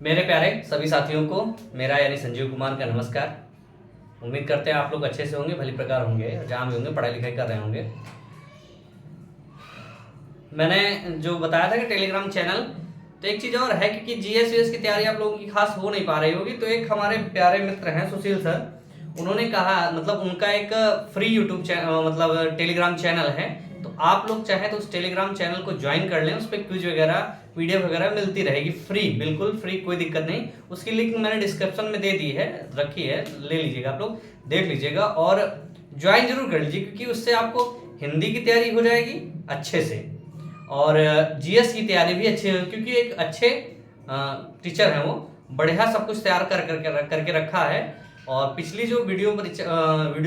मेरे प्यारे सभी साथियों को मेरा यानी संजीव कुमार का नमस्कार। उम्मीद करते हैं आप लोग अच्छे से होंगे, भली प्रकार होंगे, जहाँ भी होंगे पढ़ाई लिखाई कर रहे होंगे। मैंने जो बताया था कि टेलीग्राम चैनल, तो एक चीज़ और है कि जीएस वीएस की तैयारी आप लोगों की खास हो नहीं पा रही होगी, तो एक हमारे प्यारे मित्र हैं सुशील सर, उन्होंने कहा, मतलब उनका एक फ्री यूट्यूब मतलब टेलीग्राम चैनल है, तो आप लोग चाहें तो उस टेलीग्राम चैनल को ज्वाइन कर लें। उस पर क्विज वगैरह पीडीएफ वगैरह मिलती रहेगी फ्री, बिल्कुल फ्री, कोई दिक्कत नहीं। उसकी लिंक मैंने डिस्क्रिप्शन में दे दी है, रखी है, ले लीजिएगा, आप लोग देख लीजिएगा और ज्वाइन जरूर कर लीजिए, क्योंकि उससे आपको हिंदी की तैयारी हो जाएगी अच्छे से और जीएस की तैयारी भी अच्छी होगी, क्योंकि एक अच्छे टीचर हैं, वो बढ़िया सब कुछ तैयार करके रखा है। और पिछली जो वीडियो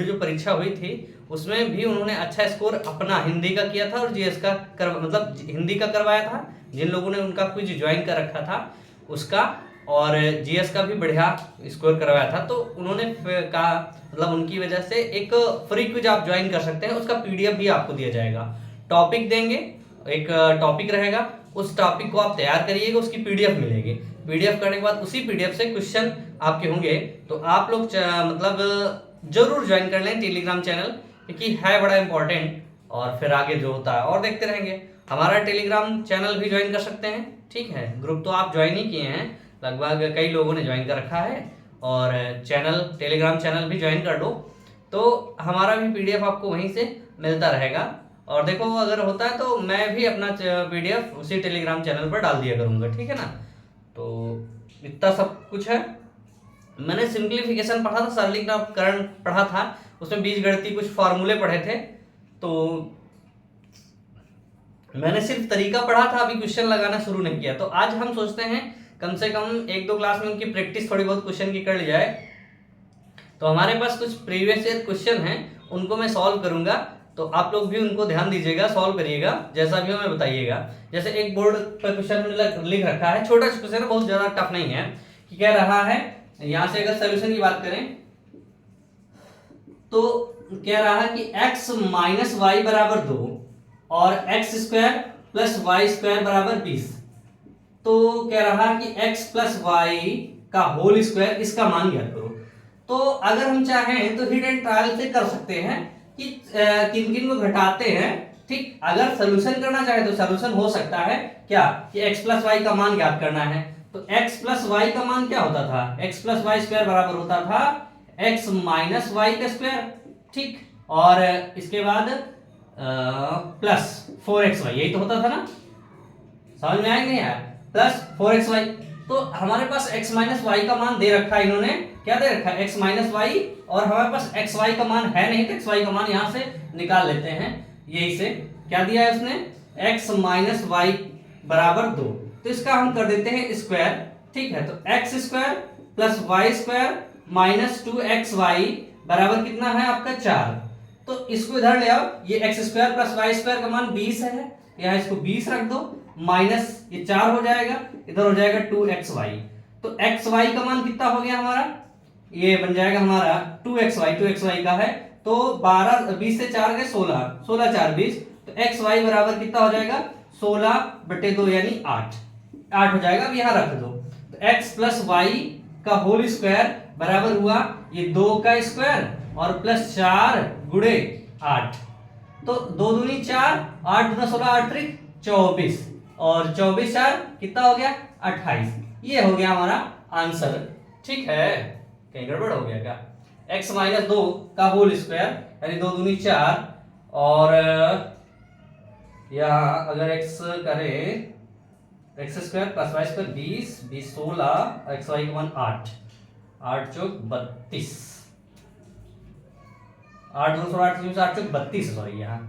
जो परीक्षा हुई थी उसमें भी उन्होंने अच्छा स्कोर अपना हिंदी का किया था और जीएस का मतलब हिंदी का करवाया था, जिन लोगों ने उनका क्विज ज्वाइन कर रखा था उसका, और जीएस का भी बढ़िया स्कोर करवाया था। तो उन्होंने कहा, मतलब उनकी वजह से एक फ्री क्विज आप ज्वाइन कर सकते हैं, उसका पीडीएफ भी आपको दिया जाएगा। टॉपिक देंगे, एक टॉपिक रहेगा, उस टॉपिक को आप तैयार करिएगा, उसकी पीडीएफ मिलेगी। पीडीएफ करने के बाद उसी पीडीएफ से क्वेश्चन आपके होंगे, तो आप लोग मतलब जरूर ज्वाइन कर लें टेलीग्राम चैनल, क्योंकि है बड़ा इंपॉर्टेंट। और फिर आगे जो होता है और देखते रहेंगे। हमारा टेलीग्राम चैनल भी ज्वाइन कर सकते हैं, ठीक है। ग्रुप तो आप ज्वाइन ही किए हैं, लगभग कई लोगों ने ज्वाइन कर रखा है, और चैनल टेलीग्राम चैनल भी ज्वाइन कर लो, तो हमारा भी पीडीएफ आपको वहीं से मिलता रहेगा। और देखो, अगर होता है तो मैं भी अपना पीडीएफ उसी टेलीग्राम चैनल पर डाल दिया करूँगा, ठीक है ना। तो इतना सब कुछ है। मैंने सिंप्लीफिकेशन पढ़ा था, सरलीकरण पढ़ा था, उसमें बीजगणितीय कुछ फॉर्मूले पढ़े थे, तो मैंने सिर्फ तरीका पढ़ा था, अभी क्वेश्चन लगाना शुरू नहीं किया। तो आज हम सोचते हैं कम से कम एक दो क्लास में उनकी प्रैक्टिस थोड़ी बहुत क्वेश्चन की कर ली जाए। तो हमारे पास कुछ प्रीवियस ईयर क्वेश्चन हैं, उनको मैं सॉल्व करूंगा, तो आप लोग भी उनको ध्यान दीजिएगा, सॉल्व करिएगा, जैसा भी हो हमें बताइएगा। जैसे एक बोर्ड पर क्वेश्चन लिख रखा है, छोटा क्वेश्चन है, बहुत ज्यादा टफ नहीं है, कि कह रहा है, यहां से अगर सोल्यूशन की बात करें तो कह रहा है कि x माइनस वाई बराबर 2 और x square plus y square बराबर 20। तो कह रहा है कि x प्लस वाई का होल स्क्वायर, इसका मान ज्ञात करो। तो अगर हम चाहें तो हिट एंड ट्रायल से कर सकते हैं कि किन किन को घटाते हैं, ठीक। अगर सोल्यूशन करना चाहे तो सोल्यूशन हो सकता है क्या, कि x प्लस वाई का मान ज्ञात करना है, तो x प्लस वाई का मान क्या होता था, x प्लस वाई स्क्वायर बराबर होता था x माइनस वाई का स्क्वायर, ठीक। और इसके बाद प्लस 4xy, यही तो होता था ना, समझ में आया नहीं यार, प्लस 4xy। तो हमारे पास x माइनस वाई का मान दे रखा है, इन्होंने क्या दे रखा है, x माइनस वाई, और हमारे पास xy का मान है नहीं, तो xy का मान यहां से निकाल लेते हैं। यही से क्या दिया है उसने, x माइनस वाई बराबर 2, तो इसका हम कर देते हैं स्क्वायर, ठीक है। तो x square plus y square minus 2xy बराबर कितना है आपका 4। तो इसको इधर ले आओ, ये x square plus y square का मान 20 है, यहाँ इसको 20 रख दो, माइनस ये 4 हो जाएगा, इधर हो जाएगा 2xy। तो xy का मान कितना हो गया हमारा, ये बन जाएगा हमारा 2xy का है, तो 12 20 से 4 गए 16, 16 4 20, तो xy बराबर कितना हो जाएगा 16/2 यानी 8 हो जाएगा। अब यहाँ रख दो, तो x प्लस वाई का होल स्क्वायर बराबर हुआ ये 2 का स्क्वायर और प्लस 4 गुणे 8, तो 2 दूनी 4, 8 दूना 16, 8 त्रिक 24, और 24 4 कितना हो गया 28। ये हो गया हमारा आंसर, ठीक है। कहीं गड़बड़ हो गया क्या, x माइनस 2 का होल स्क्वायर यानी 2 दूनी 4, और यहाँ अगर x करें, x square plus y square 20, 20 16, x y का मान 8, 8 चौक 32, 8 2 16 8 24 8 चौक 32, सॉरी यहाँ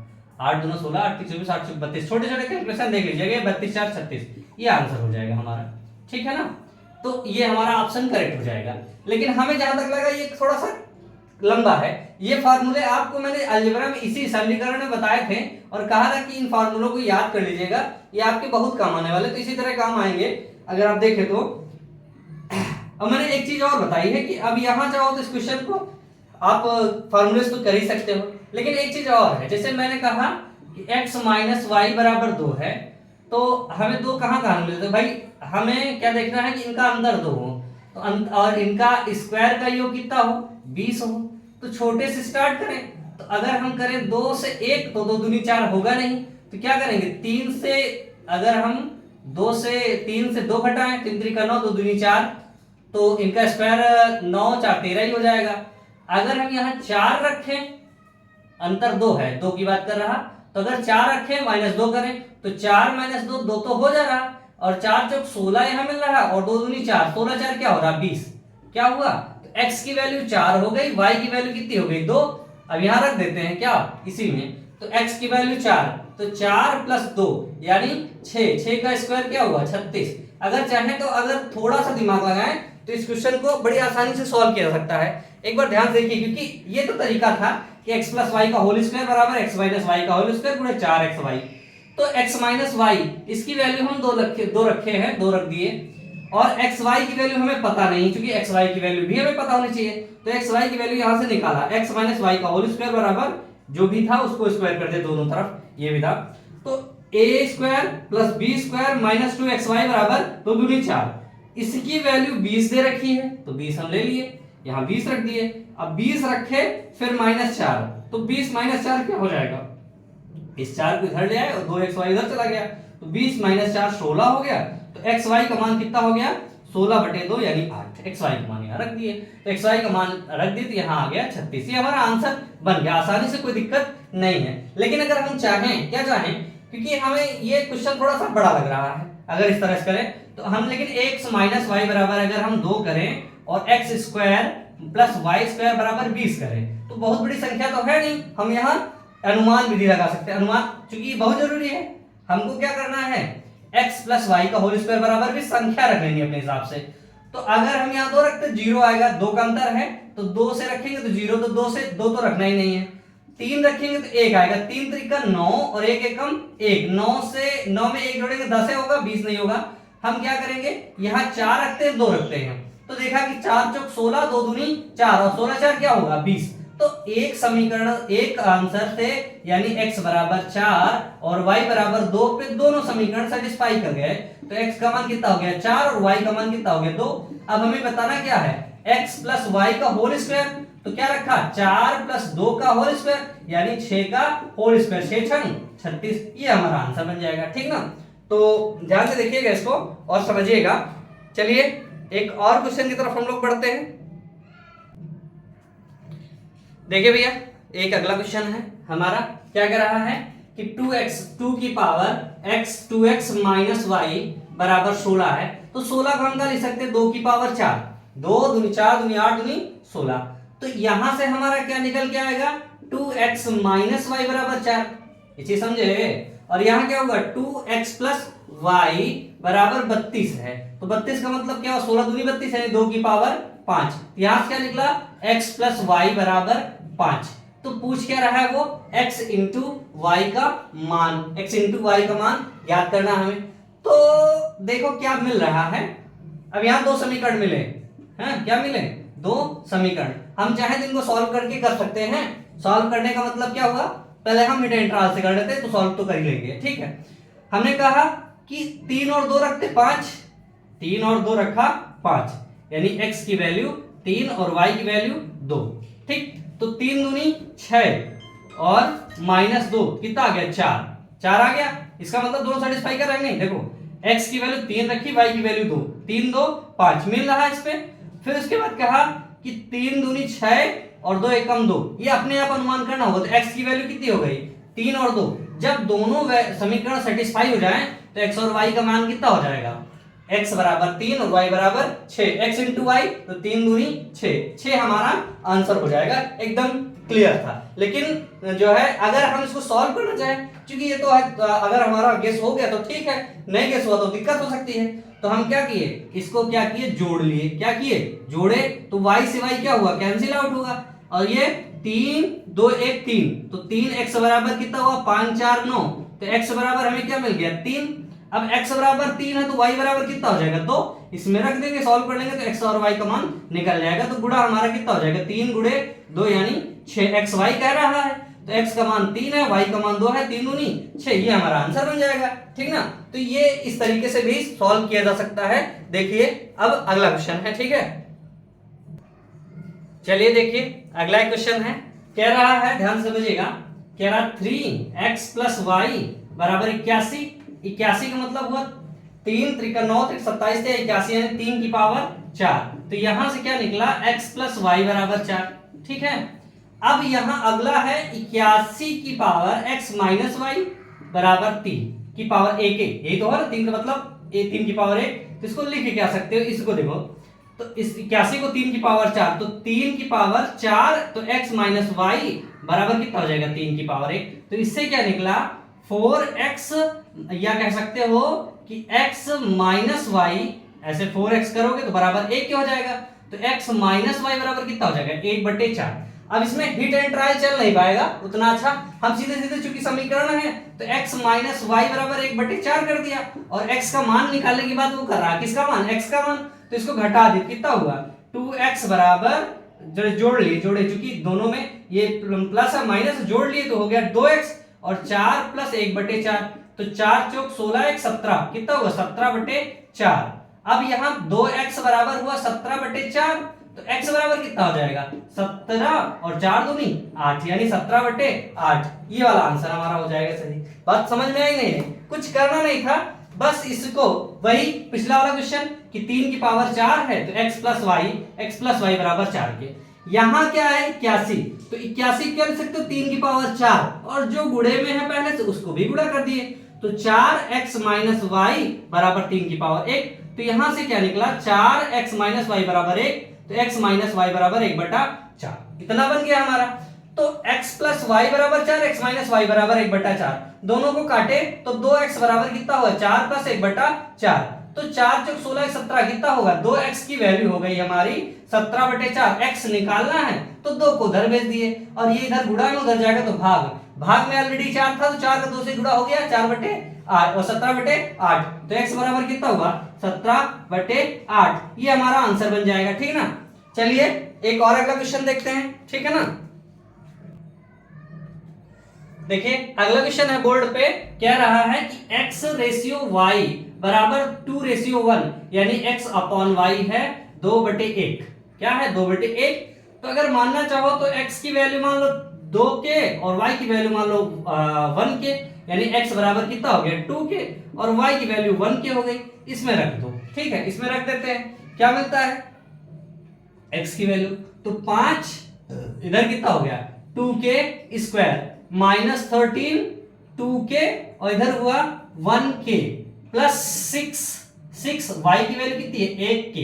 8 2 16 8 3 24 8 चौक 32, छोटे छोटे कैलकुलेशन देख लीजिएगा, 32 4 36, ये आंसर हो जाएगा हमारा, ठीक है ना। तो ये हमारा ऑप्शन करेक्ट हो जाएगा। लेकिन हमें जहां तक लगा ये थोड़ा सा लंबा है, ये फार्मूले आपको मैंने अलजेब्रा में इसी सरलीकरण में बताए थे और कहा था कि इन फार्मूलों को याद कर लीजिएगा, ये आपके बहुत काम आने वाले, तो इसी तरह काम आएंगे अगर आप देखें तो। अब मैंने एक चीज और बताई है कि अब यहां चाहो तो इस क्वेश्चन को आप फार्मूले तो कर ही सकते हो, लेकिन एक चीज और है, जैसे मैंने कहा कि x माइनस वाई बराबर 2 है, तो हमें 2 कहां कहां मिलते हैं भाई, हमें क्या देखना है कि इनका अंदर 2 हो तो और इनका स्क्वायर का योग कितना हो 20 हो। तो छोटे से स्टार्ट करें। तो अगर हम करें 2 से 1 तो 2 दूनी 4 होगा नहीं। तो क्या करेंगे 3 से, अगर हम 2 से 3 से 2 घटाएं 3 त्रिका 9 2 दूनी 4 तो इनका स्क्वायर 9 4 13 ही हो जाएगा। अगर हम यहाँ 4 रखें, अंतर 2 है, 2 की बात कर रहा, तो अगर 4 रखें -2 करें तो 4 -2 2 तो हो जा रहा, और 4 चौक 16 यहाँ मिल रहा, और 2 दूनी 4 16 4 क्या हो रहा 20। क्या हुआ, तो x की वैल्यू 4 हो गई, y की वैल्यू कितनी हो गई 2। अब यहाँ रख देते हैं क्या इसी में, तो x की वैल्यू 4, तो 4 + 2 यानी 6, 6 का स्क्वायर क्या हुआ 36। अगर चाहे तो अगर थोड़ा सा दिमाग लगाएं तो इस क्वेश्चन को बड़ी आसानी से सॉल्व किया जा सकता है। एक बार ध्यान से देखिए, क्योंकि ये तो तरीका था कि x + y का होल स्क्वायर बराबर x - y का होल स्क्वायर गुणे 4xy। तो x - y इसकी वैल्यू हम 2 रखे हैं, 2 रख दिए, और xy की वैल्यू हमें पता नहीं, क्योंकि xy की वैल्यू भी हमें पता होनी चाहिए। तो xy की वैल्यू यहां से निकाला, x - y का होल स्क्वायर बराबर जो भी था उसको स्क्वायर कर दे दोनों तरफ, ये भी था। तो a² + b² - 2xy बराबर 2 दूनी 4। इसकी वैल्यू 20 दे रखी है, तो 20 हम ले लिए, यहाँ 20 रख दिए। अब 20 रखे फिर -4, तो 20 - 4 क्या हो जाएगा, इस 4 को इधर ले आए और 2xy इधर चला गया, तो 20 - 4 16 हो गया। तो xy का मान कितना हो गया 16/2 यानी 8। xy का मान यहाँ रख दिए, तो xy का मान रख दिए तो यहाँ आ गया 36। ये हमारा आंसर बन गया, आसानी से, कोई दिक्कत नहीं है। लेकिन अगर हम चाहें, क्या चाहें, क्योंकि हमें ये क्वेश्चन थोड़ा सा बड़ा लग रहा है, अगर इस तरह से करें तो हम, लेकिन x - y बराबर अगर हम 2 करें और x² + y² बराबर 20 करें, तो बहुत बड़ी संख्या तो है नहीं, हम यहाँ अनुमान विधि लगा सकते हैं। अनुमान चूंकि बहुत जरूरी है, हमको क्या करना है x + y का होल स्क्वायर बराबर भी संख्या रख लेनी अपने हिसाब से। तो अगर हम यहाँ 2 रखते 0 आएगा, 2 का अंतर है, तो 2 से रखेंगे तो 0, तो 2 से 2 तो रखना ही नहीं है। 3 रखेंगे तो 1 आएगा, 3 त्रिका 9 और 1 एकम 1, 9 से 9 में 1 जोड़ेंगे 10 होगा, 20 नहीं होगा। हम क्या करेंगे, यहाँ 4 रखते हैं 2 रखते हैं, तो देखा कि 4 चौक 16 2 दूनी 4 और 16 4 क्या होगा 20। तो एक समीकरण, एक आंसर से, यानी x बराबर 4 और y बराबर 2 पे दोनों समीकरण सेटिस्फाई कर गए। तो x का मान कितना हो गया 4 और y का मान कितना हो गया 2। अब हमें बताना क्या है, x + y का होल स्क्वायर, तो क्या रखा 4 + 2 का होल स्क्वायर यानी 6 का होल स्क्वायर, 6 × 36, ये हमारा आंसर बन जाएगा। ठीक ना, तो ध्यान से देखिएगा इसको और समझिएगा। चलिए एक और क्वेश्चन की तरफ हम लोग बढ़ते हैं। देखिए भैया, एक अगला क्वेश्चन है हमारा, क्या कह रहा है कि 2 की पावर x 2x - y बराबर 16 है। तो 16 को हम क्या लिख सकते हैं 2 की पावर 4, 2 दूनी 4 दूनी 8 दूनी 16। तो यहां से हमारा क्या निकल के आएगा 2x - y बराबर 4, ये चीज समझे। और यहाँ क्या होगा 2x + y बराबर 32 है, तो 32 का मतलब क्या हुआ 16 दूनी 32 यानी 2 की पावर 5। यहां से क्या निकला x + y बराबर 5। तो पूछ क्या रहा है वो x × y का मान, x × y का मान याद करना हमें। तो देखो क्या मिल रहा है, अब यहाँ 2 समीकरण मिले हैं, क्या मिले 2 समीकरण। हम चाहे तो इनको सॉल्व करके कर सकते हैं। सॉल्व करने का मतलब क्या हुआ, पहले हम इंटीग्रल से कर लेते हैं, तो सॉल्व तो कर ही लेंगे। ठीक है, हमने कहा कि 3 और 2 रखते 5, 3 और 2 रखा 5, यानी x की वैल्यू 3 और y की वैल्यू 2। ठीक, तो 3 दूनी 6 और -2 कितना आ गया 4, 4 आ गया। इसका मतलब दोनों सेटिस्फाई कर रहे हैं नहीं। देखो x की वैल्यू 3 रखी, y की वैल्यू 2, 3 2 5 मिल रहा है इस पे। फिर उसके बाद कहा कि 3 दूनी 6 और 2 एकम 2, ये अपने आप अनुमान करना होगा। तो x की वैल्यू कितनी हो गई 3 और 2। जब दोनों समीकरण सेटिस्फाई हो जाएं तो x और y का मान कितना हो जाएगा, x बराबर 3 और y बराबर 6, x × y तो 3 दूनी 6, 6 हमारा आंसर हो जाएगा। एकदम क्लियर था। लेकिन जो है अगर हम इसको सॉल्व करना चाहें, क्योंकि ये तो है, अगर हमारा गेस हो गया तो ठीक है, नहीं गेस हुआ तो दिक्कत हो सकती है। तो हम क्या किए, इसको क्या किए जोड़ लिए, क्या किए जोड़े, तो y से y क्या हुआ कैंसिल आउट होगा, और ये 3 2 1 3, तो 3x बराबर कितना हुआ 5 4 9, तो x बराबर हमें क्या मिल गया 3। अब x बराबर 3 है तो y बराबर कितना हो जाएगा 2, इसमें रख देंगे, सॉल्व कर लेंगे तो x और y का मान निकल जाएगा। तो गुणा हमारा कितना हो जाएगा 3 × 2 यानी 6, xy कह रहा है तो x का मान 3 है, y का मान 2 है, 3 दूनी 6, ये हमारा आंसर बन जाएगा। ठीक ना, तो ये इस तरीके से भी सॉल्व किया जा सकता है। देखिए अब अगला क्वेश्चन है, ठीक है, चलिए देखिए अगला क्वेश्चन है, कह रहा है, ध्यान से समझिएगा, कह रहा 3x + y बराबर 81। 81 का मतलब हुआ 3 त्रिका 9 त्रिक 27 थे, 81 यानी 3 की पावर 4। तो यहां से क्या निकला, x + y बराबर 4। ठीक है, अब यहां अगला है 81 की पावर x - y बराबर 3 की पावर 1। यही तो है ना, 3 का मतलब 3 की पावर 1। तो इसको लिख के क्या सकते हो, इसको देखो, तो इस 81 को 3 की पावर 4, तो 3 की पावर 4, तो x - y बराबर कितना हो जाएगा, 3 की पावर 1। तो इससे क्या निकला 4x, या कह सकते हो कि x - y, ऐसे 4x करोगे तो बराबर 1 क्या हो जाएगा, तो x - y बराबर कितना हो जाएगा, 1/4। अब इसमें हिट एंड ट्रायल चल नहीं पाएगा उतना अच्छा, हम सीधे सीधे चूंकि समीकरण है तो x - y बराबर 1/4 कर दिया, और x का मान निकालने के बाद वो कर रहा है किसका मान, x का मान, तो इसको घटा दे, कितना हुआ 2x बराबर, जोड़ लिए, जोड़े, चूंकि दोनों में ये प्लस और माइनस जोड़ लिए तो हो गया 2x, और 4 + 1/4, तो 4 चौक 16, 1 17, कितना हुआ 17/4। अब यहाँ 2x बराबर हुआ 17/4, तो x बराबर कितना हो जाएगा 17, और 4 दूनी 8, यानी 17/8। ये वाला आंसर हमारा हो जाएगा सही। बात समझ में आई नहीं, कुछ करना नहीं था, बस इसको वही पिछला वाला क्वेश्चन कि 3 की पावर 4 है तो x + y बराबर 4 के। यहाँ क्या है 81, तो 81 क्या लिख सकते हो 3 की पावर 4, और जो गुणे में है पहले से उसको भी गुणा कर दिए, तो 4x - y बराबर 3 की पावर 1। तो यहां से क्या निकला 4x - y बराबर 1, तो x - y बराबर 1/4, इतना बन गया हमारा। तो x + y बराबर 4, x - y बराबर 1/4, दोनों को काटे तो 2x बराबर कितना हुआ 4 + 1/4, तो 4 चौक 16, 17, कितना होगा 2x की वैल्यू हो गई हमारी 17/4। x निकालना है तो 2 को उधर भेज दिए, और ये इधर गुणा में उधर जाएगा तो भाग में ऑलरेडी 4 था, तो 4 का 2 से गुणा हो गया 4/8 और 17/8, तो x बराबर कितना हुआ 17/8। ये हमारा आंसर बन जाएगा। ठीक ना, चलिए एक और अगला क्वेश्चन देखते हैं, ठीक है ना। देखिए अगला क्वेश्चन है बोर्ड पे, कह रहा है कि x/y बराबर 2:1, यानी x/y है 2/1। क्या है 2/1। तो अगर मानना चाहो तो x की वैल्यू मान लो 2 के और y की वैल्यू मान लो 1 के, यानी x बराबर कितना हो गया 2 के, और y की वैल्यू 1 के हो गई। इसमें रख दो, ठीक है, इसमें रख देते हैं, क्या मिलता है x की वैल्यू, तो 5 इधर कितना हो गया 2k² -13 2k, और इधर हुआ 1k प्लस 6 y की वैल्यू कितनी है 1k।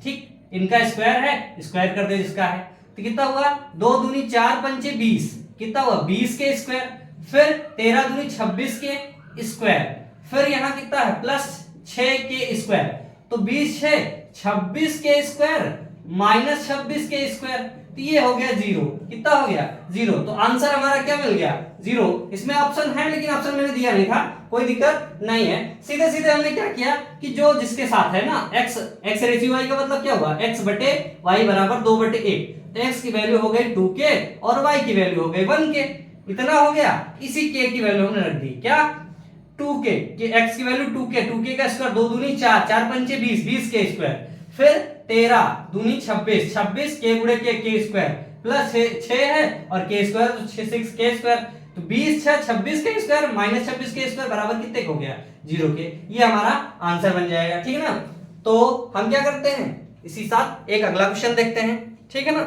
ठीक, इनका स्क्वायर है, स्क्वायर कर दे जिसका है, तो कितना हुआ 2 दूनी 4 पंचे 20, कितना हुआ 20 के स्क्वायर, फिर 13 दूनी 26 के स्क्वायर, फिर यहां कितना है प्लस 6 के स्क्वायर, तो 20 6 26 के स्क्वायर माइनस 26 के स्क्वायर, तो ये हो गया 0। कितना हो गया 0, तो आंसर हमारा क्या मिल गया 0। इसमें ऑप्शन है लेकिन ऑप्शन मैंने दिया नहीं था, कोई दिक्कत नहीं है। सीधे सीधे हमने क्या किया कि जो जिसके साथ है ना x/y का मतलब क्या हुआ x/y बराबर 2/1, तो x की वैल्यू हो गई 2k और y की वैल्यू हो गई 1k, इतना हो गया। इसी k की वैल्यू हमने रख दी क्या 2k, कि x की वैल्यू 2k का स्क्वायर 2 दूनी 4 4 पंचे 20 20 के स्क्वायर, फिर 13 दूनी 26 26 के गुणे के स्क्वायर प्लस 6 है और के स्क्वायर तो 6 के स्क्वायर, तो 20 6 26 के स्क्वायर माइनस 26 के स्क्वायर बराबर कितने हो गया 0 के। ये हमारा आंसर बन जाएगा। ठीक है ना, तो हम क्या करते हैं इसी साथ एक अगला क्वेश्चन देखते हैं, ठीक है ना।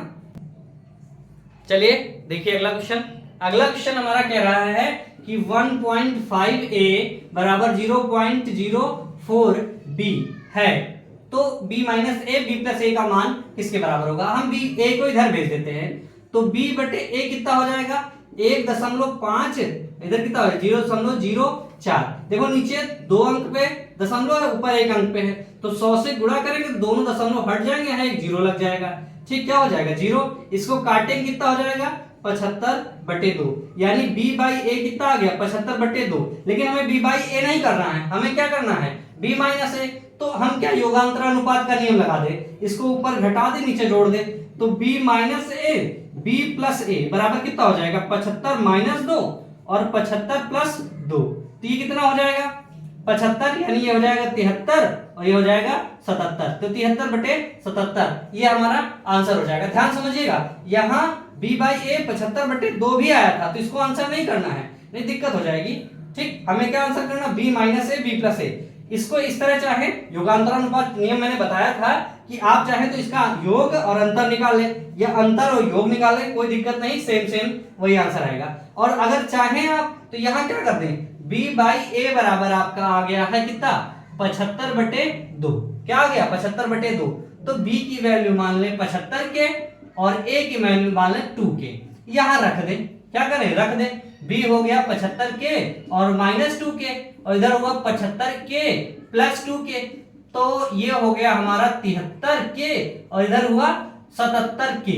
चलिए देखिए अगला क्वेश्चन। अगला क्वेश्चन हमारा कह रहा है कि 1.5a बराबर 0.04b है, तो b minus a b plus a का मान किसके बराबर होगा। हम b a को इधर भेज देते हैं, तो b बटे a कितना हो जाएगा 1.5, इधर कितना हो 0.04। देखो नीचे 2 अंक पे दशमलव है, ऊपर 1 अंक पे है, तो 100 से गुणा करेंगे तो दोनों दशमलव हट जाएंगे, है एक 0 लग जाएगा। ठीक, क्या हो जाएगा 0, इसको काटेंगे कितना हो जाएगा 75/2, यानी b/a कितना आ गया 75/2। लेकिन हमें b/a नहीं करना है, हमें क्या करना है b माइनस a। तो हम क्या योगांतर अनुपात का नियम लगा दे, इसको ऊपर घटा दे नीचे जोड़ दे, तो b minus a b plus a बराबर कितना हो जाएगा 75 माइनस 2 और 75 प्लस 2, तो ये कितना हो जाएगा 75, यानी ये हो जाएगा 73 और ये हो जाएगा 77, तो 73/77 ये हमारा आंसर हो जाएगा। ध्यान समझिएगा, यहाँ b बाई ए 75/2 भी आया था, तो इसको आंसर नहीं करना है, नहीं दिक्कत हो जाएगी। ठीक, हमें क्या आंसर करना, b माइनस ए b प्लस ए। इसको इस तरह चाहे योगांतरानुपात नियम मैंने बताया था कि आप चाहे तो इसका योग और अंतर निकाल ले या अंतर और योग निकाल ले, कोई दिक्कत नहीं, सेम सेम वही आंसर आएगा। और अगर चाहें आप तो यहाँ क्या कर दें, b बाई ए बराबर आपका आ गया है कितना 75/2, क्या आ गया 75/2, तो b की वैल्यू मान ले 75 के और a की वैल्यू मान ले 2 के, यहाँ रख दे, क्या करें रख दे, b हो गया 75 के और -2 के और इधर होगा 75 के प्लस 2 के, तो ये हो गया हमारा 73 के और इधर हुआ 77 के,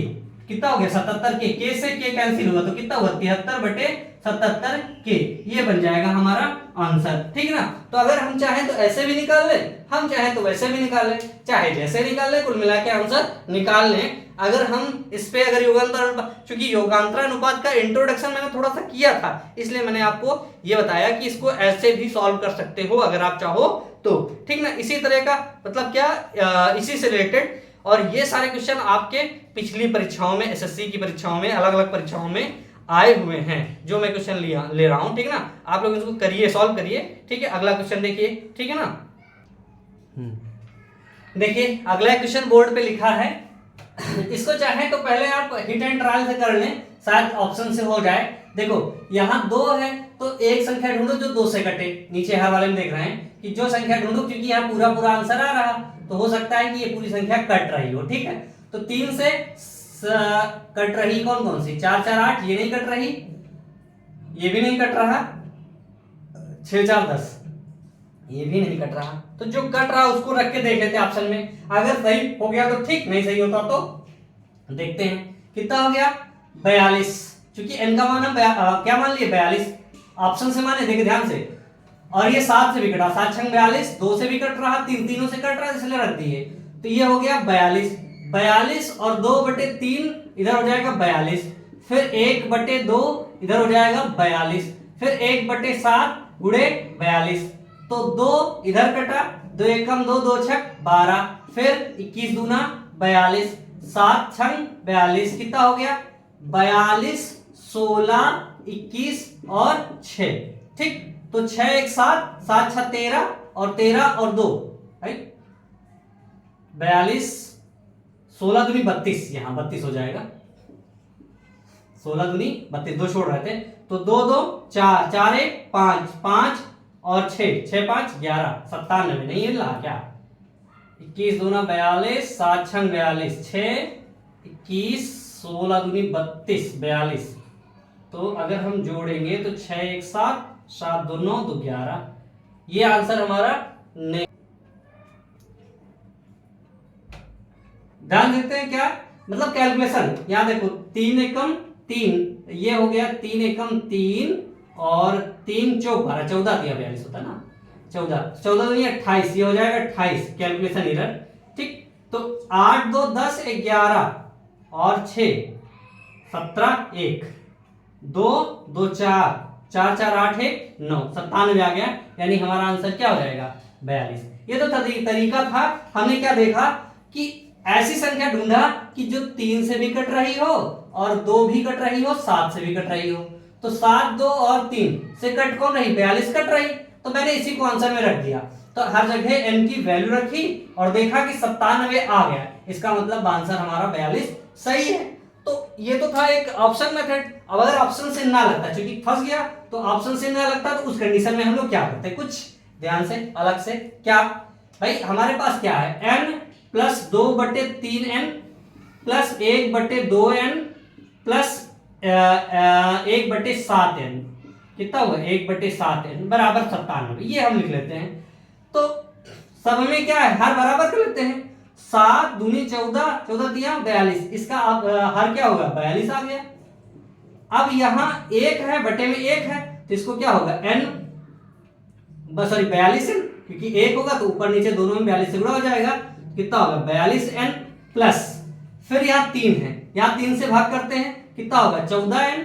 कितना हो गया 77 के से के कैंसिल हुआ तो कितना हुआ 73/77 के, ये बन जाएगा हमारा आंसर। ठीक ना, तो अगर हम चाहें तो ऐसे भी निकाल ले, हम चाहें तो वैसे भी निकाल ले, चाहे जैसे निकाल ले, कुल मिला के आंसर निकाल लें। अगर हम इस पे अगर योगांतर, क्योंकि योगांतरानुपात का इंट्रोडक्शन मैंने थोड़ा सा किया था, इसलिए मैंने आपको ये बताया कि इसको ऐसे भी सॉल्व कर सकते हो अगर आप चाहो तो। ठीक ना, इसी तरह का मतलब क्या इसी से रिलेटेड, और ये सारे क्वेश्चन आपके पिछली परीक्षाओं में, एसएससी की परीक्षाओं में, अलग अलग परीक्षाओं में आए हुए हैं, जो मैं क्वेश्चन ले रहा हूं। ठीक ना, आप लोग इसको करिए, सॉल्व करिए। ठीक है, अगला क्वेश्चन देखिए। ठीक है ना, देखिए अगला क्वेश्चन बोर्ड पे लिखा है, इसको चाहे तो पहले आप हिट एंड ट्रायल से कर लें, शायद ऑप्शन से हो जाए। देखो यहाँ 2 है तो एक संख्या ढूंढो जो 2 से कटे, नीचे हर वाले में देख रहे हैं कि जो संख्या ढूंढो, क्योंकि यहाँ पूरा आंसर आ रहा तो हो सकता है कि ये पूरी संख्या कट रही हो। ठीक है, तो 3 से कट रही कौन कौन सी, 4 4 8, ये नहीं कट रही, ये भी नहीं कट रहा, 6 4 10, ये भी नहीं कट रहा, तो जो कट रहा उसको रख के देख लेते हैं ऑप्शन में, अगर सही हो गया तो ठीक, नहीं सही होता तो देखते हैं कितना हो गया 42, क्योंकि n का मान क्या मान लिए 42, ऑप्शन से माने, देखिए ध्यान से, और ये 7 से भी कटा, 7 6 42, 2 से भी कट रहा, 3 तीनों से कट रहा, इसलिए रख दिए, तो ये हो गया 42 और 2/3 इधर हो जाएगा 42, फिर 1/2 इधर हो जाएगा 42, फिर 1/7 गुणे 42, तो 2 इधर कटा, 2 एकम 2, 2 छक 12, फिर 21 दूना 42, 7 छंग 42, कितना हो गया 42, 16, 21 और 6। ठीक, तो 6 1 7, 7 6 13 और 13 और 2, राइट, 42, 16 दूनी 32, यहाँ 32 हो जाएगा, 16 दूनी 32, 2 छोड़ रहे थे, तो 2 2 4, 4 1 5, 5 और 6 6 5 11, 97, नहीं हिल रहा क्या, 21 दूना 42, 7 6 42, 6 21, 16 दूनी 32, 42, तो अगर हम जोड़ेंगे तो 6 1 7, 7 2 9, 2 11, ये आंसर हमारा नहीं। ध्यान देते हैं क्या मतलब कैलकुलेशन, यहां देखो 3 एकम 3, ये हो गया 3 एकम 3 और 3 चौक 12, 14 दिया 42 होता ना, 14 नहीं 28, ये हो जाएगा 28, कैलकुलेशन एरर। ठीक, तो 8 2 10 11 और 6 17 1, 2 2 4, 4 4 8 1 9, 97 आ गया, यानी हमारा आंसर क्या हो जाएगा 42। ये तो तरीका था, हमने क्या देखा कि ऐसी संख्या ढूंढा कि जो 3 से भी कट रही हो और 2 भी कट रही हो, 7 से भी कट रही हो, तो 7 2 और 3 से कट कौन रही 42 कट रही, तो मैंने इसी को आंसर में रख दिया, तो हर जगह n की वैल्यू रखी और देखा कि 97 आ गया, इसका मतलब आंसर हमारा 42 सही है। तो ये तो था एक ऑप्शन मेथड। अब अगर ऑप्शन से ना लगता, क्योंकि फंस गया, तो ऑप्शन से ना लगता तो उस कंडीशन में हम लोग क्या करते, कुछ ध्यान से अलग से, क्या भाई हमारे पास क्या है n plus 2/3n plus 1/2n plus 1/7n, कितना हुआ 1/7n बराबर 97, ये हम लिख लेते हैं। तो सब में क्या है, हर बराबर कर लेते हैं, 7 दूनी 14, 14 दिया 42, इसका अब हर क्या होगा 42 आ गया। अब यहाँ 1 है बटे में 1 है, तो इसको क्या होगा n, सॉरी 42n, क्योंकि 1 होगा तो ऊपर नीचे दोनों में 42 से गुणा हो जाएगा, कितना होगा 42n प्लस फिर यहाँ 3 है, यहाँ 3 से भाग करते हैं, कितना होगा 14n,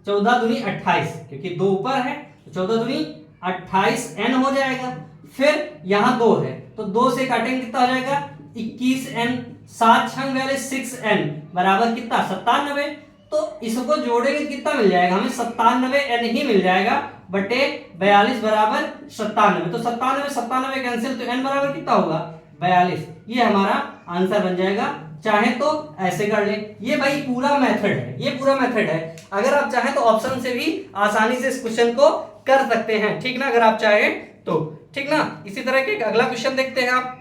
14 दूनी 28, क्योंकि 2 ऊपर है तो 14 दूनी 28n हो जाएगा। फिर यहाँ 2 है तो 2 से काटेंगे, कितना हो जाएगा 21n, 7 छंग वाले 6n बराबर कितना 97। तो इसको जोड़ेंगे कितना मिल जाएगा हमें 97n ही मिल जाएगा बटे 42 बराबर 97। तो 97 कैंसिल, तो n बराबर कितना होगा 42। ये हमारा आंसर बन जाएगा। चाहे तो ऐसे कर ले, ये भाई पूरा मेथड है, ये पूरा मेथड है। अगर आप चाहें तो ऑप्शन से भी आसानी से इस क्वेश्चन को कर सकते हैं, ठीक ना, अगर आप चाहें तो, ठीक ना। इसी तरह के अगला क्वेश्चन देखते हैं। आप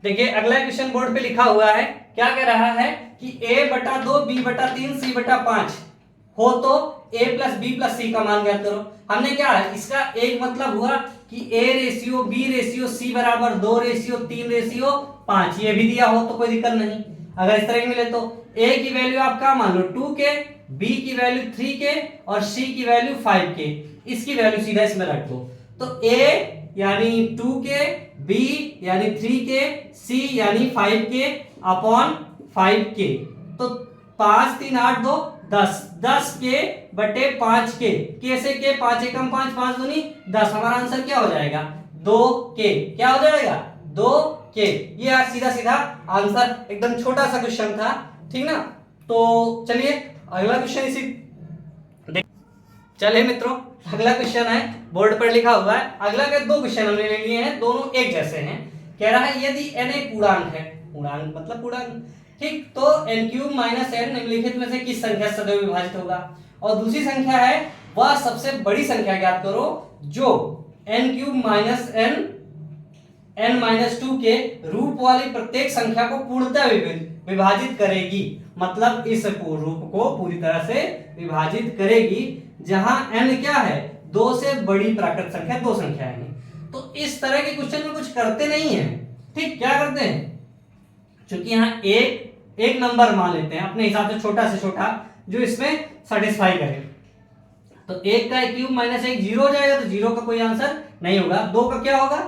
देखिए अगला क्वेश्चन बोर्ड पे लिखा हुआ है, क्या कह रहा है कि a/2 b/3 c/5 हो तो a प्लस बी प्लस सी का मान ज्ञात करो। हमने क्या है, इसका एक मतलब हुआ कि a ratio b ratio c बराबर 2 रेशियो 3 रेशियो 5, ये भी दिया हो तो कोई दिक्कत नहीं। अगर इस तरह के मिले तो a की वैल्यू आप क्या मान लो 2k, b की वैल्यू 3k और c की वैल्यू 5k, इसकी वैल्यू सीधा इसमें रख दो। तो a यानी 2k, b यानी 3k, c यानी 5k अपॉन 5k। तो 5 3 8 2 10, 10k बटे 5k, k से k 5 एकम 5 5 दूनी 10, हमारा आंसर क्या हो जाएगा 2k। क्या हो जाएगा 2k। ये सीधा सीधा आंसर, एकदम छोटा सा क्वेश्चन था, ठीक ना। तो चलिए अगला क्वेश्चन इसी, चलिए मित्रों अगला क्वेश्चन है बोर्ड पर लिखा हुआ है। अगला के 2 क्वेश्चन हमने ले लिए हैं, दोनों एक जैसे हैं। कह रहा है यदि n एक पूर्णांक है, पूर्णांक मतलब पूर्णांक, ठीक, तो n³ माइनस n निम्नलिखित में से किस संख्या से सदैव विभाजित होगा। और दूसरी संख्या है वह सबसे बड़ी संख्या ज्ञात करो जो n³ माइनस n-2 के रूप वाली प्रत्येक संख्या को पूर्णतः विभाजित करेगी। मतलब इस रूप को पूरी तरह से विभाजित करेगी जहां n क्या है 2 से बड़ी प्राकृत संख्या, 2 संख्याएं हैं। तो इस तरह के क्वेश्चन में कुछ करते नहीं है, ठीक, क्या करते हैं, क्योंकि यहाँ एक नंबर मान लेते हैं अपने हिसाब से, छोटा से छोटा जो इसमें सेटिस्फाई करे। तो 1 का क्यूब माइनस 1 0 हो जाएगा, तो 0 का कोई आंसर नहीं होगा। 2 का क्या होगा,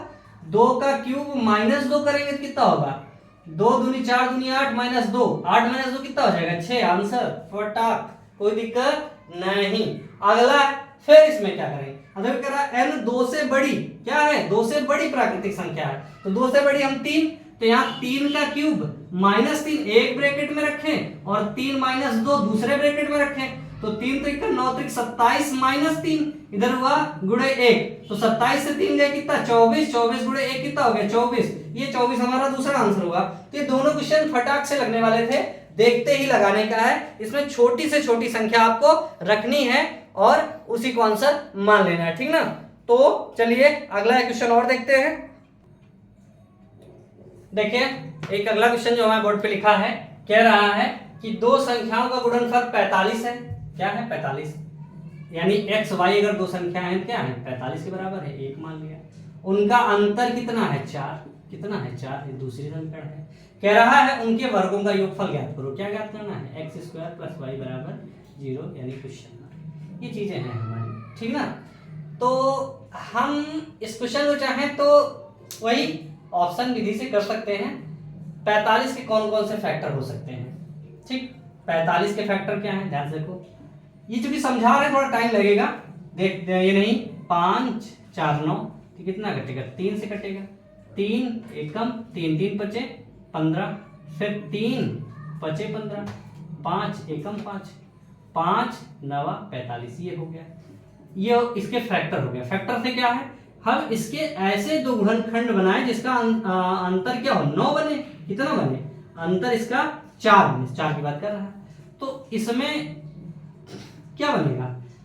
2 का क्यूब माइनस 2 करेंगे तो कितना होगा 2 दूनी 4 दूनी 8 माइनस 2, 8 माइनस 2 कितना हो जाएगा 6, आंसर फटाक, कोई दिक्कत नहीं। अगला फिर इसमें क्या करेंगे, अगर कह रहा है n 2 से बड़ी, क्या है 2 से बड़ी प्राकृतिक संख्या है, तो 2 से बड़ी हम 3, तो यहाँ 3 का क्यूब माइनस 3 एक ब्रैकेट में रखें और 3 माइनस 2 दूसरे ब्रैकेट में रखें, तो 3 3 9 3 27 माइनस 3 इधर हुआ गुणे 1, तो 27 से 3 गए कितना 24, 24 गुणे 1 कितना हो गया 24, ये 24 हमारा दूसरा आंसर होगा। तो ये दोनों क्वेश्चन फटाक से लगने वाले थे, देखते ही लगाने का है। इसमें छोटी से छोटी संख्या आपको रखनी है और उसी को आंसर मान लेना है, ठीक ना। तो चलिए अगला क्वेश्चन और देखते हैं। देखिए एक अगला क्वेश्चन जो हमारे बोर्ड पे लिखा है, कह रहा है कि 2 संख्याओं का गुणनफल 45 है। क्या है 45, यानी x y अगर 2 संख्याएं हैं क्या है 45 के बराबर है, 1 मान लिया। उनका अंतर कितना है 4, कितना है 4, ये दूसरी समीकरण है। कह रहा है उनके वर्गों का योगफल ज्ञात करो। क्या ज्ञात करना है x² + y बराबर 0 यानी क्वेश्चन, ये चीजें हैं हमारी, ठीक ना। तो हम इस क्वेश्चन को चाहें तो वही ऑप्शन विधि से कर सकते हैं। 45 के कौन कौन से फैक्टर हो सकते हैं, ठीक, 45 के फैक्टर क्या हैं ध्यान से देखो। ये चूंकि समझा रहे हैं थोड़ा टाइम लगेगा, देखते हैं। ये नहीं 5 4 9, तो कितना कटेगा 3 से कटेगा, 3 एकम 3 3 बचे 15, फिर 3 बचे 15, 5 एकम 5 5 9 45, ये हो गया, ये इसके फैक्टर हो गया। फैक्टर से क्या है, हम इसके ऐसे 2 गुणनखंड बनाए जिसका अंतर क्या हो 9 बने, कितना बने अंतर इसका 4 बने, 4 की बात कर रहा है। तो इसमें क्या बनेगा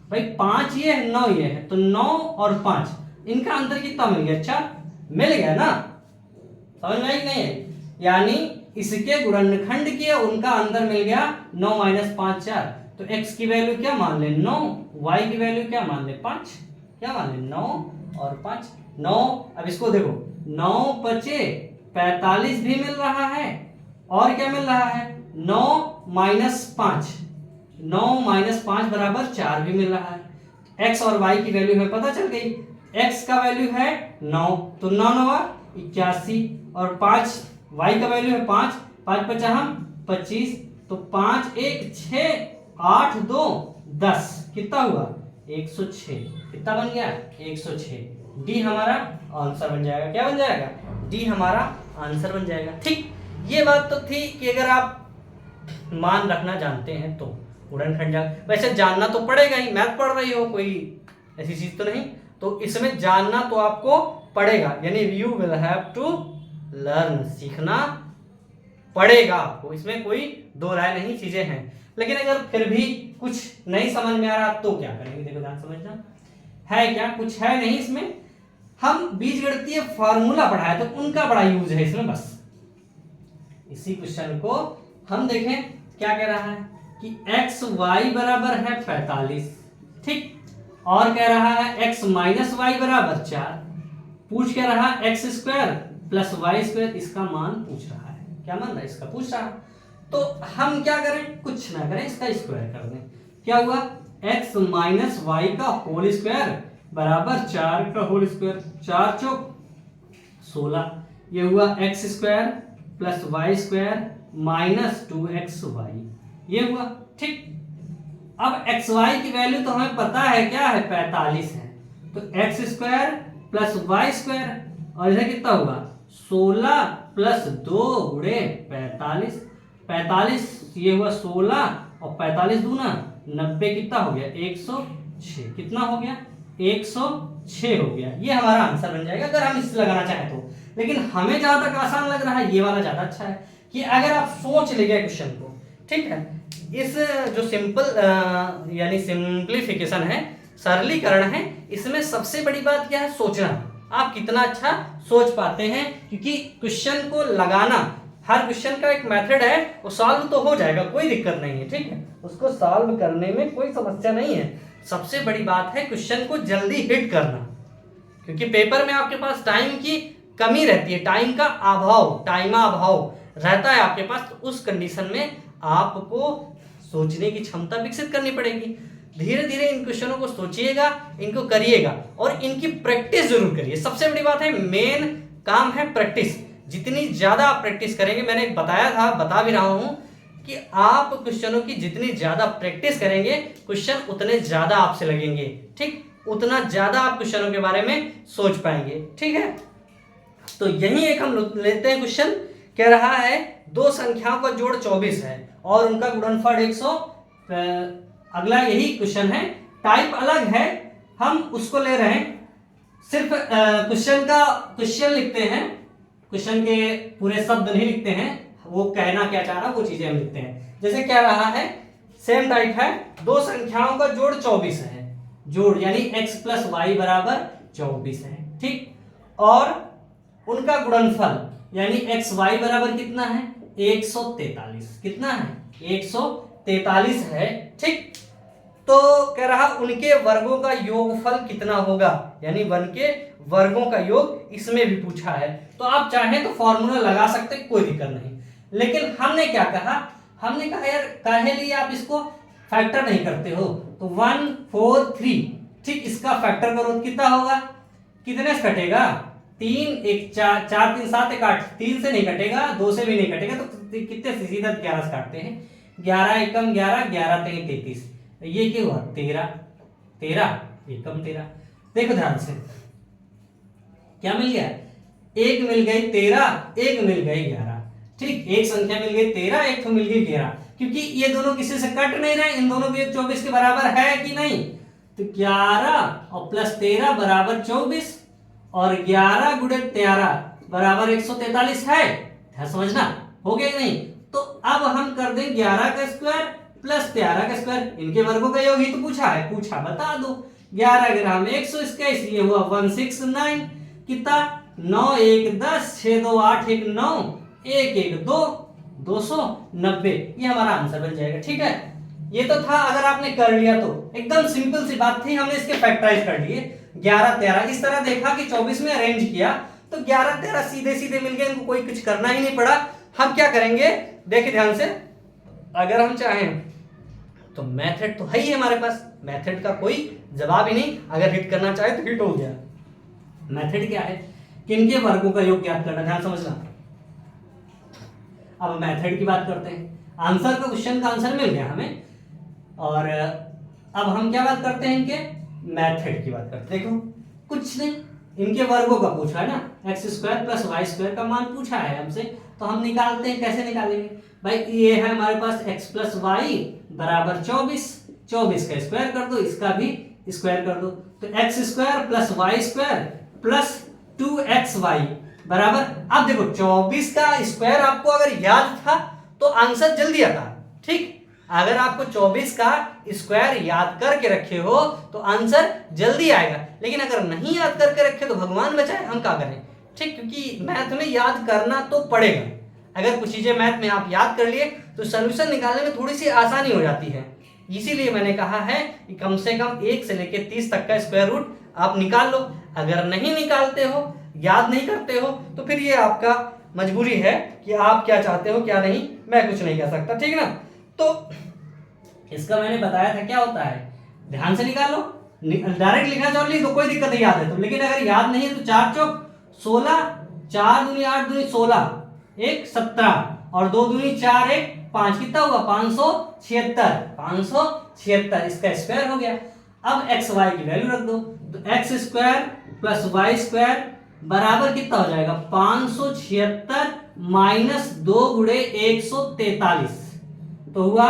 भाई 5 ये है 9 ये है, तो 9 और 5 इनका अंतर कितना मिल गया 4, मिल गया ना, समझ में आई कि नहीं है। यानी इसके गुणनखंड किया उनका अंतर मिल गया 9 - 5 4, तो x की वैल्यू क्या मान ले 9, y की वैल्यू क्या मान ले 5, क्या मान ले 9 और 5 9। अब इसको देखो 9 बचे 45 भी मिल रहा है और क्या मिल रहा है 9 - 5, 9 - 5 बराबर 4 भी मिल रहा है। x और y की वैल्यू हमें पता चल गई, x का वैल्यू है 9 तो 9 9 81 और 5 y का वैल्यू है 5 5 पचास 25, तो 5 1 6 8 2 10, कितना हुआ 106। कितना बन गया 106। डी हमारा आंसर बन जाएगा। क्या बन जाएगा? डी हमारा आंसर बन जाएगा। ठीक, ये बात तो थी कि अगर आप मान रखना जानते हैं तो गुणनखंड वैसे जानना तो पड़ेगा ही, मैथ पढ़ रही हो, कोई ऐसी चीज तो नहीं, तो इसमें जानना तो आपको पड़ेगा, यानी you will have to learn, सीखना पड़ेगा आपको, इसमें कोई दो राय नहीं, चीजें हैं। लेकिन अगर फिर भी कुछ नहीं समझ में आ रहा तो क्या करेंगे? देखो ध्यान समझना, है क्या कुछ है नहीं इसमें, हम बीजगणितीय फार्मूला पढ़ा है तो उनका बड़ा यूज है इसमें। बस इसी क्वेश्चन को हम देखें क्या कह रहा है कि एक्स वाई बराबर है 45, ठीक, और कह रहा है एक्स माइनस वाई बराबर 4, पूछ क्या रहा x square plus y square, इसका मान पूछ रहा है। क्या मान रहा है? इसका पूछ रहा है। तो हम क्या करें? कुछ ना करें, इसका स्क्वायर कर दें। क्या हुआ? एक्स माइनस वाई का होल स्क्वायर बराबर 4 का होल स्क्वायर, 4 चौक 16, ये हुआ x square plus y square minus 2xy, ये हुआ। ठीक, अब एक्स वाई की वैल्यू तो हमें पता है क्या है, 45 है, तो x square plus y square, और इधर कितना होगा 16 प्लस 2 गुणे 45, 45 ये हुआ 16 और 45 दूना 90, कितना हो गया 106, कितना हो गया 106 हो गया। ये हमारा आंसर बन जाएगा अगर हम इससे लगाना चाहें तो। लेकिन हमें जहां तक आसान लग रहा है ये वाला ज्यादा अच्छा है कि अगर आप सोच ले गए क्वेश्चन को, ठीक है, इस जो सिंपल यानी सिंप्लीफिकेशन है, सरलीकरण है, इसमें सबसे बड़ी बात क्या है? सोचना। आप कितना अच्छा सोच पाते हैं, क्योंकि क्वेश्चन को लगाना, हर क्वेश्चन का एक मेथड है, वो सॉल्व तो हो जाएगा, कोई दिक्कत नहीं है, ठीक है, उसको सॉल्व करने में कोई समस्या नहीं है। सबसे बड़ी बात है क्वेश्चन को जल्दी हिट करना, क्योंकि पेपर में आपके पास टाइम की कमी रहती है, टाइम का अभाव, टाइमाभाव रहता है आपके पास, तो उस कंडीशन में आपको सोचने की क्षमता विकसित करनी पड़ेगी। धीरे धीरे इन क्वेश्चनों को सोचिएगा, इनको करिएगा और इनकी प्रैक्टिस जरूर करिए। सबसे बड़ी बात है, मेन काम है प्रैक्टिस। जितनी ज्यादा आप प्रैक्टिस करेंगे, मैंने बताया था, बता भी रहा हूं कि आप क्वेश्चनों की जितनी ज्यादा प्रैक्टिस करेंगे, क्वेश्चन उतने ज्यादा आपसे लगेंगे, ठीक, उतना ज्यादा आप क्वेश्चनों के बारे में सोच पाएंगे, ठीक है। तो यही एक हम लेते हैं क्वेश्चन, कह रहा है दो संख्याओं का जोड़ 24 है और उनका गुणनफल 100। अगला यही क्वेश्चन है, टाइप अलग है, हम उसको ले रहे हैं, सिर्फ क्वेश्चन लिखते हैं, क्वेश्चन के पूरे शब्द नहीं लिखते हैं, वो कहना क्या चाह रहा वो चीजें हम लिखते हैं। जैसे कह रहा है, सेम टाइप है, दो संख्याओं का जोड़ 24 है, जोड़ यानी x प्लस वाई बराबर 24 है, ठीक, और उनका गुणनफल यानी एक्स वाई बराबर कितना है 143, कितना है 143 है, ठीक। तो कह रहा उनके वर्गों का योगफल कितना होगा, यानी वन के वर्गों का योग, इसमें भी पूछा है। तो आप चाहें तो फॉर्मूला लगा सकते, कोई दिक्कत नहीं, लेकिन हमने क्या कहा, हमने कहा यार काहे लिए आप इसको फैक्टर नहीं करते हो, तो 1 4 3, ठीक, इसका फैक्टर करो, कितना होगा, कितने से कटेगा 3 1 4 4 3 7 1 8, 3 से नहीं कटेगा, 2 से भी नहीं कटेगा, तो कितने से सीधा 11 से काटते हैं, 11 एकम 11, 11 3 33, ये क्या हुआ 13, 13 एकम 13। देखो ध्यान से, क्या मिल गया, एक मिल गई 13, एक मिल गई 11, ठीक, एक संख्या मिल गई 13, एक तो मिल गई 11, क्योंकि ये दोनों किसी से कट नहीं रहे, इन दोनों भी 24 के बराबर है कि नहीं, तो 11 और प्लस 13 बराबर 24, और 11 गुणे 13 बराबर 143 है, समझना हो गया कि नहीं। तो अब हम कर दें 11 का स्क्वायर प्लस 13 का स्क्वायर, इनके वर्गों का योग ही तो पूछा है, पूछा बता दो, 11 ग्राम 121, ये हुआ 169, कितना 9 1 10, 6 2 8 1 9, 1 1 2, 290, ये हमारा आंसर बन जाएगा, ठीक है। ये तो था, अगर आपने कर लिया तो एकदम सिंपल सी बात थी, हमने इसके फैक्टराइज कर लिए, 11 13 इस तरह देखा कि 24 में अरेंज किया, तो 11 13 सीधे सीधे मिल गए, इनको कोई कुछ करना ही नहीं पड़ा। हम क्या करेंगे, देखिए ध्यान से, अगर हम चाहें तो मेथड तो है ही हमारे पास, मेथड का कोई जवाब ही नहीं, अगर हिट करना चाहे तो हिट हो गया। मेथड क्या है, किनके वर्गों का योग ज्ञात करना, ध्यान समझना। अब मेथड की बात करते हैं। आंसर का क्वेश्चन का आंसर मिल गया हमें, और अब हम क्या बात करते हैं, इनके मेथड की बात करते हैं। देखो कुछ नहीं, इनके वर्गों का पूछा है ना, x square plus y square का मान पूछा है हमसे, तो हम निकालते हैं। कैसे निकालेंगे भाई, ये है हमारे पास एक्स प्लस वाई बराबर 24, 24 का स्क्वायर कर दो, इसका भी स्क्वायर कर दो, तो x square plus y square plus 2xy बराबर, अब देखो 24 का स्क्वायर आपको अगर याद था तो आंसर जल्दी आता, ठीक। अगर आपको 24 का स्क्वायर याद करके रखे हो तो आंसर जल्दी आएगा, लेकिन अगर नहीं याद करके रखे तो भगवान बचाए, हम क्या करें, ठीक। क्योंकि मैथ में याद करना तो पड़ेगा। अगर कुछ चीजें मैथ में आप याद कर लिए तो सोल्यूशन निकालने में थोड़ी सी आसानी हो जाती है। इसीलिए मैंने कहा है कि कम से कम 1 से लेकर 30 तक का स्क्वायर रूट आप निकाल लो। अगर नहीं निकालते हो, याद नहीं करते हो, तो फिर ये आपका मजबूरी है कि आप क्या चाहते हो क्या नहीं, मैं कुछ नहीं कह सकता, ठीक ना। तो इसका मैंने बताया था क्या होता है, ध्यान से निकालो, डायरेक्ट लिखना चाहो लिख दो, कोई दिक्कत नहीं याद है तो, लेकिन अगर याद नहीं है तो 4 चौक 16, 4 दूनी 8 दूनी 16, 1 17 और 2 दूनी 4 1 5, कितना हुआ 576, 576 इसका स्क्वायर हो गया। अब एक्स वाई की वैल्यू रख दो, तो x square plus y square बराबर कितना हो जाएगा, 576 माइनस 2 गुणे 143, तो हुआ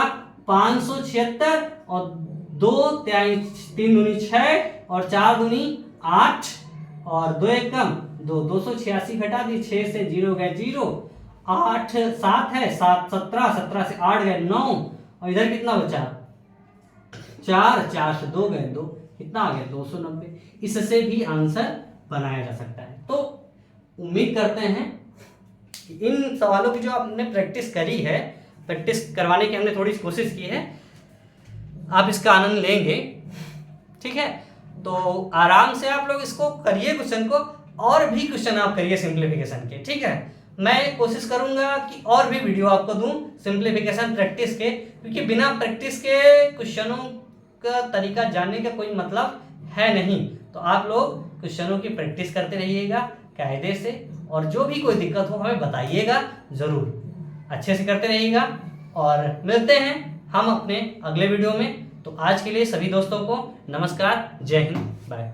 576 और 2 3 दूनी 6 और 4 दूनी 8 और 2 एक कम 2, 286 घटा दी, 6 से 0 गए 0, 8 7 है 7 17, 17 से 8 गए 9 और इधर कितना बचा 4, 4 से 2 गए 2, कितना आ गया 290। इससे भी आंसर बनाया जा सकता है। तो उम्मीद करते हैं कि इन सवालों की जो आपने प्रैक्टिस करी है, प्रैक्टिस करवाने की हमने थोड़ी कोशिश की है, आप इसका आनंद लेंगे, ठीक है। तो आराम से आप लोग इसको करिए क्वेश्चन को, और भी क्वेश्चन आप करिए सिंप्लीफिकेशन के, ठीक है। मैं कोशिश करूंगा कि और भी वीडियो आपको दूं सिंप्लीफिकेशन प्रैक्टिस के, क्योंकि बिना प्रैक्टिस के क्वेश्चनों का तरीका जानने का कोई मतलब है नहीं। तो आप लोग क्वेश्चनों की प्रैक्टिस करते रहिएगा कायदे से, और जो भी कोई दिक्कत हो हमें बताइएगा जरूर, अच्छे से करते रहिएगा। और मिलते हैं हम अपने अगले वीडियो में। तो आज के लिए सभी दोस्तों को नमस्कार, जय हिंद, बाय।